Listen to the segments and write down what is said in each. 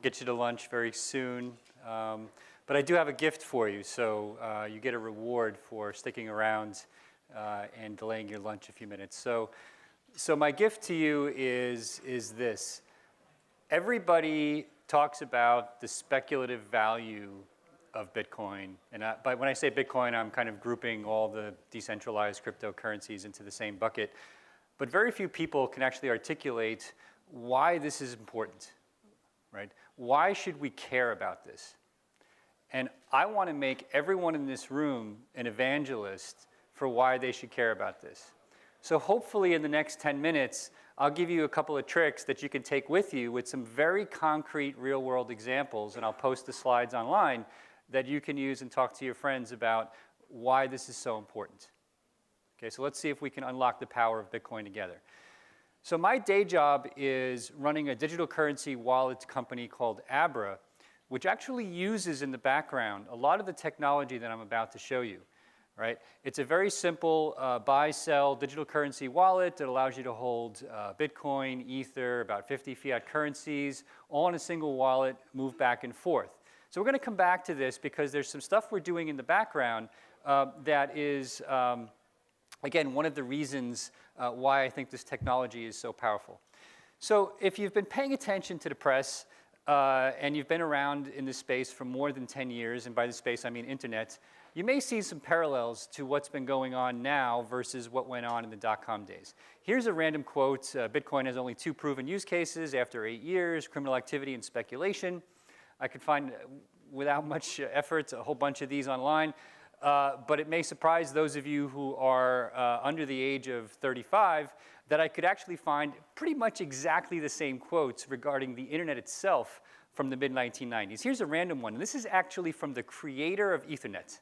get you to lunch very soon. But I do have a gift for you, so you get a reward for sticking around and delaying your lunch a few minutes. So my gift to you is this. Everybody talks about the speculative value of Bitcoin. But when I say Bitcoin, I'm kind of grouping all the decentralized cryptocurrencies into the same bucket. But very few people can actually articulate why this is important, right? Why should we care about this? And I want to make everyone in this room an evangelist for why they should care about this. So hopefully in the next 10 minutes, I'll give you a couple of tricks that you can take with you with some very concrete real-world examples, and I'll post the slides online that you can use and talk to your friends about why this is so important. Okay, so let's see if we can unlock the power of Bitcoin together. So my day job is running a digital currency wallet company called Abra, which actually uses in the background a lot of the technology that I'm about to show you. Right? It's a very simple buy-sell digital currency wallet that allows you to hold Bitcoin, Ether, about 50 fiat currencies, all in a single wallet, move back and forth. So we're going to come back to this because there's some stuff we're doing in the background that is, again, one of the reasons why I think this technology is so powerful. So if you've been paying attention to the press and you've been around in this space for more than 10 years, and by this space I mean internet, you may see some parallels to what's been going on now versus what went on in the dot-com days. Here's a random quote. Bitcoin has only 2 proven use cases after 8 years, criminal activity and speculation. I could find, without much effort, a whole bunch of these online. But it may surprise those of you who are under the age of 35 that I could actually find pretty much exactly the same quotes regarding the internet itself from the mid-1990s. Here's a random one. This is actually from the creator of Ethernet.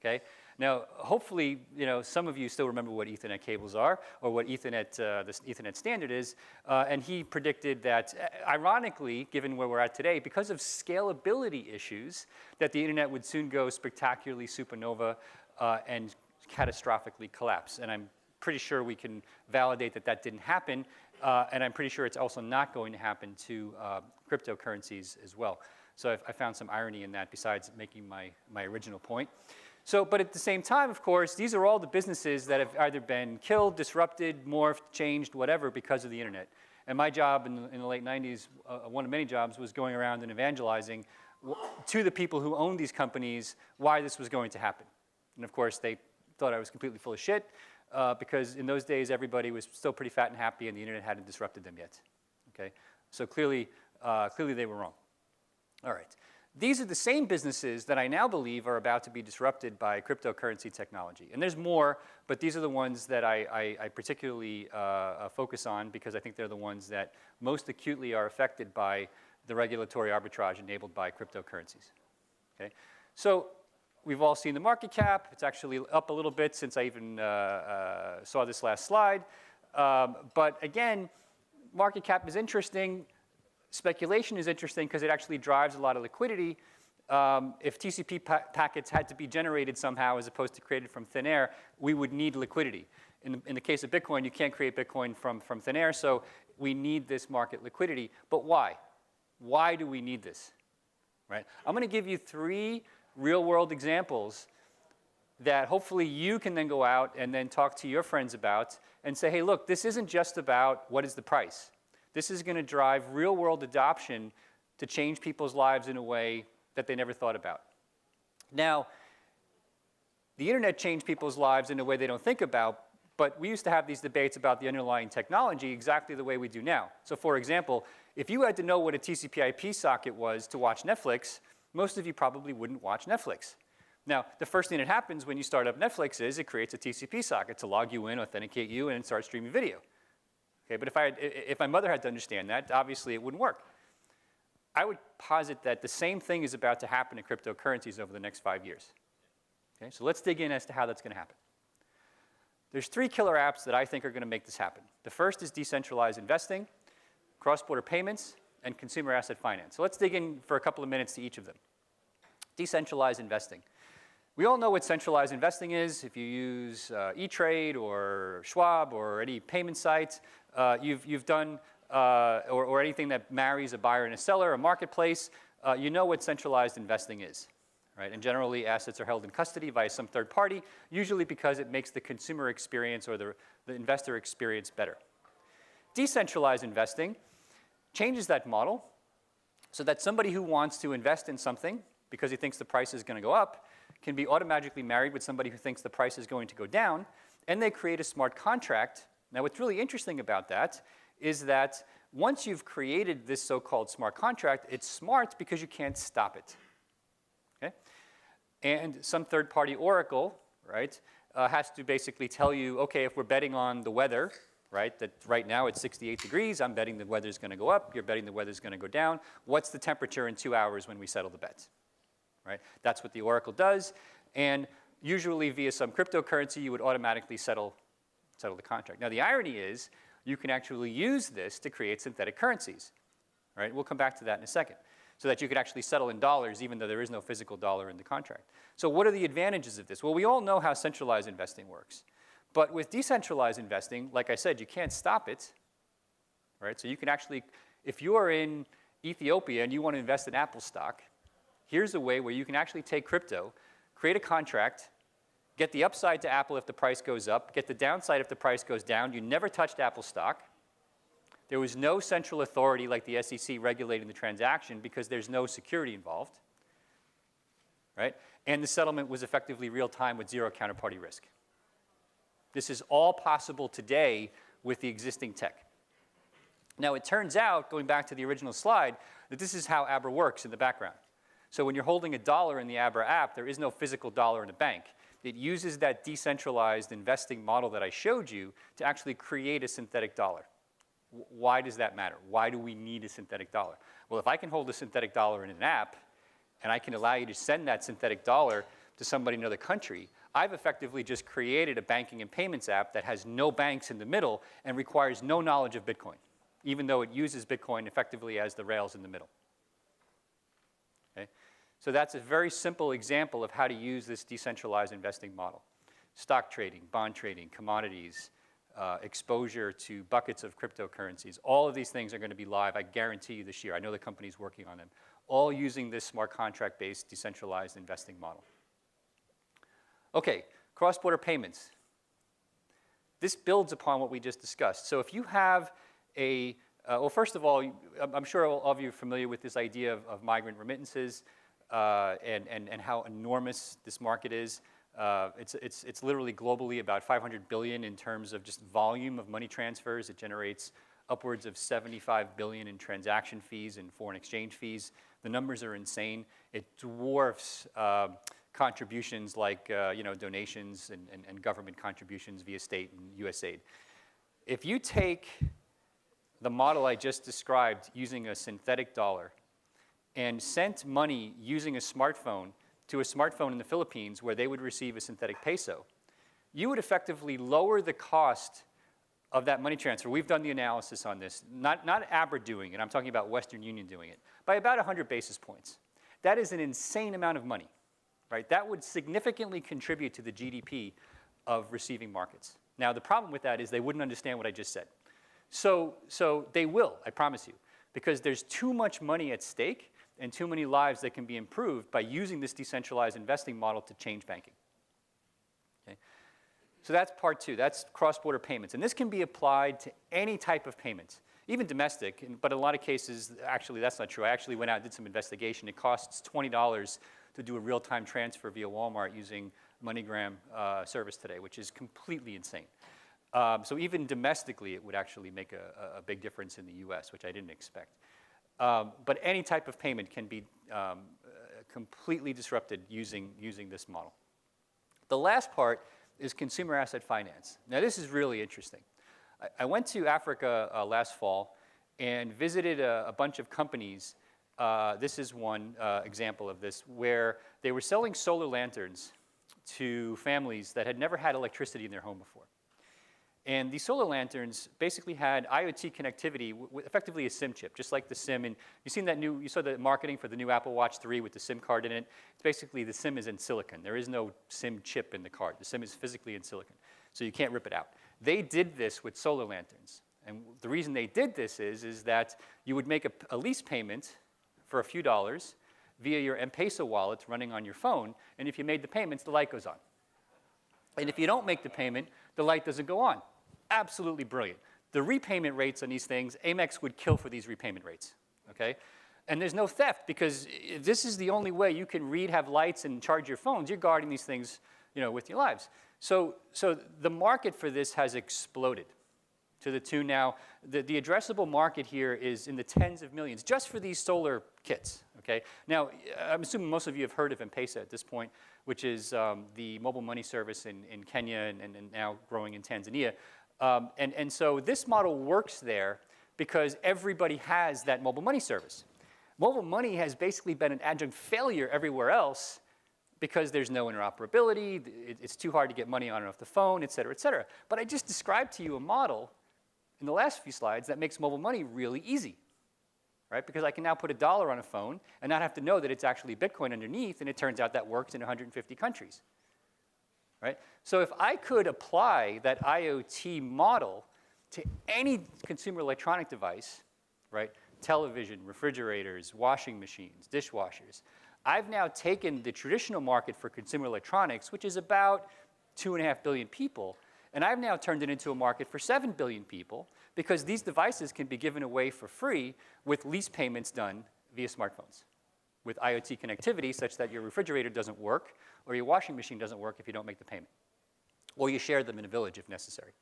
Okay? Now, hopefully, some of you still remember what Ethernet cables are or what Ethernet, the Ethernet standard is. And he predicted that, ironically, given where we're at today, because of scalability issues, that the internet would soon go spectacularly supernova and catastrophically collapse. And I'm pretty sure we can validate that that didn't happen. And I'm pretty sure it's also not going to happen to cryptocurrencies as well. So I found some irony in that besides making my original point. So, but at the same time, of course, these are all the businesses that have either been killed, disrupted, morphed, changed, whatever, because of the internet. And my job in the late 90s, one of many jobs, was going around and evangelizing to the people who owned these companies why this was going to happen. And of course, they thought I was completely full of shit, because in those days, everybody was still pretty fat and happy, and the internet hadn't disrupted them yet. Okay? So clearly they were wrong. All right. These are the same businesses that I now believe are about to be disrupted by cryptocurrency technology. And there's more, but these are the ones that I particularly focus on because I think they're the ones that most acutely are affected by the regulatory arbitrage enabled by cryptocurrencies. Okay? So we've all seen the market cap. It's actually up a little bit since I even saw this last slide. But again, market cap is interesting. Speculation is interesting because it actually drives a lot of liquidity. If TCP packets had to be generated somehow as opposed to created from thin air, we would need liquidity. In the case of Bitcoin, you can't create Bitcoin from thin air, so we need this market liquidity. But why? Why do we need this? Right? I'm going to give you 3 real-world examples that hopefully you can then go out and then talk to your friends about and say, hey, look, this isn't just about what is the price. This is going to drive real-world adoption to change people's lives in a way that they never thought about. Now, the internet changed people's lives in a way they don't think about, but we used to have these debates about the underlying technology exactly the way we do now. So for example, if you had to know what a TCP/IP socket was to watch Netflix, most of you probably wouldn't watch Netflix. Now, the first thing that happens when you start up Netflix is it creates a TCP socket to log you in, authenticate you, and start streaming video. Okay, but if my mother had to understand that, obviously it wouldn't work. I would posit that the same thing is about to happen in cryptocurrencies over the next 5 years. Okay, so let's dig in as to how that's going to happen. There's 3 killer apps that I think are going to make this happen. The first is decentralized investing, cross-border payments, and consumer asset finance. So let's dig in for a couple of minutes to each of them. Decentralized investing. We all know what centralized investing is. If you use E-Trade or Schwab or any payment site, you've done or anything that marries a buyer and a seller, a marketplace, you know what centralized investing is. Right? And generally, assets are held in custody by some third party, usually because it makes the consumer experience or the investor experience better. Decentralized investing changes that model so that somebody who wants to invest in something because he thinks the price is going to go up can be automatically married with somebody who thinks the price is going to go down, and they create a smart contract. Now, what's really interesting about that is that once you've created this so-called smart contract, it's smart because you can't stop it. Okay? And some third-party oracle, right, has to basically tell you, okay, if we're betting on the weather, right, that right now it's 68 degrees, I'm betting the weather's going to go up, you're betting the weather's going to go down. What's the temperature in 2 hours when we settle the bet? Right? That's what the oracle does. And usually via some cryptocurrency, you would automatically settle the contract. Now, the irony is you can actually use this to create synthetic currencies. Right? We'll come back to that in a second. So that you could actually settle in dollars even though there is no physical dollar in the contract. So what are the advantages of this? Well, we all know how centralized investing works. But with decentralized investing, like I said, you can't stop it. Right? So you can actually, if you are in Ethiopia and you want to invest in Apple stock, here's a way where you can actually take crypto, create a contract, get the upside to Apple if the price goes up, get the downside if the price goes down. You never touched Apple stock. There was no central authority like the SEC regulating the transaction because there's no security involved, right? And the settlement was effectively real-time with zero counterparty risk. This is all possible today with the existing tech. Now, it turns out, going back to the original slide, that this is how Abra works in the background. So when you're holding $1 in the Abra app, there is no physical dollar in a bank. It uses that decentralized investing model that I showed you to actually create a synthetic dollar. Why does that matter? Why do we need a synthetic dollar? Well, if I can hold a synthetic dollar in an app, and I can allow you to send that synthetic dollar to somebody in another country, I've effectively just created a banking and payments app that has no banks in the middle and requires no knowledge of Bitcoin, even though it uses Bitcoin effectively as the rails in the middle. Okay? So that's a very simple example of how to use this decentralized investing model. Stock trading, bond trading, commodities, exposure to buckets of cryptocurrencies. All of these things are going to be live, I guarantee you, this year. I know the company's working on them, all using this smart contract-based decentralized investing model. Okay, cross-border payments. This builds upon what we just discussed. So if you have a, well, first of all, I'm sure all of you are familiar with this idea of migrant remittances and how enormous this market is. It's literally globally about 500 billion in terms of just volume of money transfers. It generates upwards of 75 billion in transaction fees and foreign exchange fees. The numbers are insane. It dwarfs contributions like donations and government contributions via state and USAID. If you take the model I just described using a synthetic dollar and sent money using a smartphone to a smartphone in the Philippines where they would receive a synthetic peso, you would effectively lower the cost of that money transfer. We've done the analysis on this, not Abra doing it, I'm talking about Western Union doing it, by about 100 basis points. That is an insane amount of money, right? That would significantly contribute to the GDP of receiving markets. Now, the problem with that is they wouldn't understand what I just said. So they will, I promise you, because there's too much money at stake and too many lives that can be improved by using this decentralized investing model to change banking. Okay? So that's part two. That's cross-border payments. And this can be applied to any type of payment, even domestic. But in a lot of cases, actually, that's not true. I actually went out and did some investigation. It costs $20 to do a real-time transfer via Walmart using MoneyGram service today, which is completely insane. So even domestically, it would actually make a big difference in the US, which I didn't expect. But any type of payment can be completely disrupted using this model. The last part is consumer asset finance. Now, this is really interesting. I went to Africa last fall and visited a bunch of companies. This is one example of this, where they were selling solar lanterns to families that had never had electricity in their home before. And these solar lanterns basically had IoT connectivity with effectively a SIM chip, just like the SIM. And you saw the marketing for the new Apple Watch 3 with the SIM card in it. It's basically the SIM is in silicon. There is no SIM chip in the card. The SIM is physically in silicon, so you can't rip it out. They did this with solar lanterns. And the reason they did this is that you would make a lease payment for a few dollars via your M-Pesa wallet running on your phone, and if you made the payments, the light goes on. And if you don't make the payment, the light doesn't go on. Absolutely brilliant. The repayment rates on these things, Amex would kill for these repayment rates, okay? And there's no theft, because if this is the only way you can read, have lights, and charge your phones. You're guarding these things, with your lives. So the market for this has exploded to the tune now. The addressable market here is in the tens of millions just for these solar kits, okay? Now, I'm assuming most of you have heard of M-Pesa at this point, which is the mobile money service in Kenya and now growing in Tanzania. And so this model works there because everybody has that mobile money service. Mobile money has basically been an adjunct failure everywhere else because there's no interoperability, it's too hard to get money on and off the phone, et cetera, et cetera. But I just described to you a model in the last few slides that makes mobile money really easy, right? Because I can now put $1 on a phone and not have to know that it's actually Bitcoin underneath, and it turns out that works in 150 countries, right? So if I could apply that IoT model to any consumer electronic device, right? Television, refrigerators, washing machines, dishwashers. I've now taken the traditional market for consumer electronics, which is about 2.5 billion people, and I've now turned it into a market for 7 billion people because these devices can be given away for free with lease payments done via smartphones with IoT connectivity such that your refrigerator doesn't work or your washing machine doesn't work if you don't make the payment. Or you share them in a village if necessary.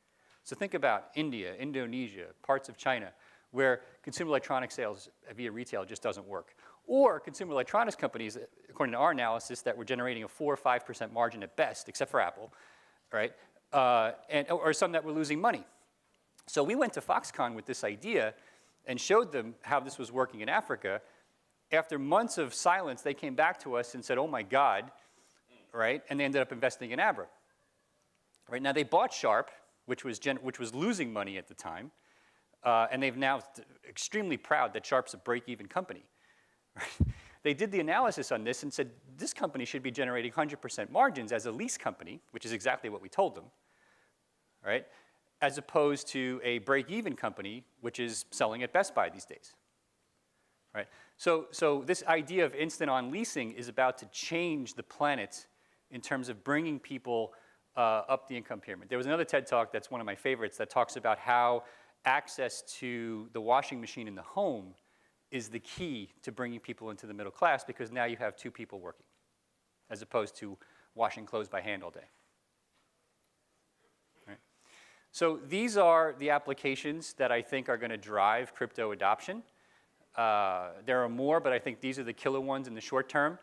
So think about India, Indonesia, parts of China, where consumer electronic sales via retail just doesn't work. Or consumer electronics companies, according to our analysis, that were generating a 4 or 5% margin at best, except for Apple, right? Or some that were losing money. So we went to Foxconn with this idea and showed them how this was working in Africa. After months of silence, they came back to us and said, oh my God, right? And they ended up investing in Abra. Right now, they bought Sharp, which was losing money at the time, and they've now extremely proud that Sharp's a break-even company. Right? They did the analysis on this and said, this company should be generating 100% margins as a lease company, which is exactly what we told them, right? As opposed to a break-even company, which is selling at Best Buy these days, right? So this idea of instant-on leasing is about to change the planet in terms of bringing people up the income pyramid. There was another TED Talk that's one of my favorites that talks about how access to the washing machine in the home is the key to bringing people into the middle class because now you have 2 people working as opposed to washing clothes by hand all day. Right? So these are the applications that I think are going to drive crypto adoption. There are more, but I think these are the killer ones in the short term.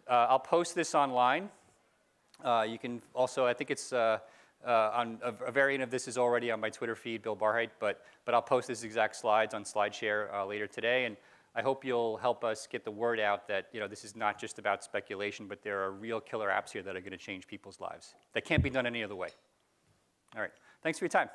I'll post this online. You can also, I think it's on a variant of this is already on my Twitter feed, Bill Barhydt, but I'll post this exact slides on SlideShare later today, and I hope you'll help us get the word out that this is not just about speculation, but there are real killer apps here that are going to change people's lives that can't be done any other way. All right, thanks for your time.